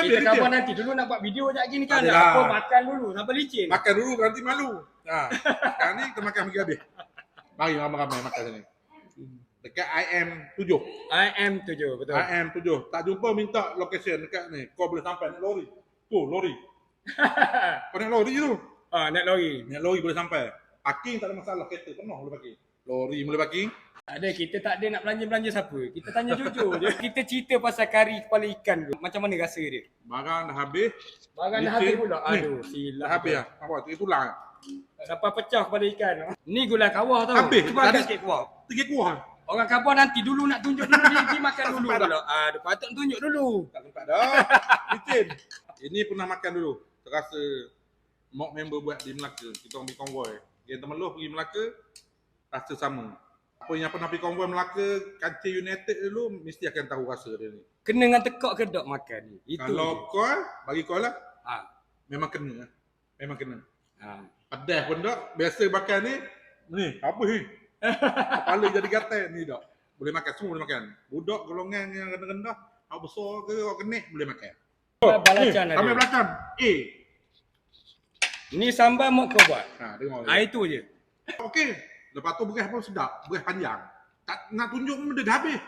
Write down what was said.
habis. Kita kawan nanti dulu nak buat video sekejap lagi ni kan. Adalah. Apa makan dulu, sampai licin. Makan dulu nanti malu. Sekarang ni kita makan pergi habis. Mari ramai-ramai makan sini. Dekat IM7. IM7 betul. IM7. Tak jumpa minta location dekat ni. Kau boleh sampai naik lori. Tu lori. Kau naik lori tu. Naik lori. Naik lori boleh sampai. Parking tak ada masalah. Kereta penuh boleh parking. Lori boleh parking. Tak ada, kita tak ada nak belanja-belanja siapa. Kita tanya jujur je. Kita cerita pasal kari kepala ikan tu. Macam mana rasa dia? Barang dah habis. Barang dah Licin. habis pula. Ni, Aduh, silap. Dah habis lah. Apa tu? Tulang. Sampai pecah kepala ikan. Ni gulai kawah tau. Habis. Cuba angkat sikit kuah. 3 kuah. Orang kabar nanti dulu nak tunjuk dulu dia makan dulu pula. Aduh, patut tunjuk dulu. Tak sempat dah. Licin. Ini pernah makan dulu. Terasa mock member buat di Melaka. Kita orang pergi konvoi. Geng Temeloh pergi Melaka. Rasa sama. Apa yang pernah pergi konvoi Melaka, Kancil United dulu, mesti akan tahu rasa dia ni. Kena dengan tekak ke dok makan ni? Itu Kalau call, bagi call lah. je. Memang kena. Memang kena. Ha. Pedas pun tak. Biasa makan ni apa ni? Kepala jadi gatal ni tak. Boleh makan, semua boleh makan. Budak golongan yang rendah-rendah, awak besar ke, awak kenik, boleh makan. Balacan ada. Sampai belacan. Ni sambal mok kau buat. Tengok. Itu je. Okey. Lepas tu beras pun sedap. Beras panjang. Tak nak tunjuk pun dia dah habis.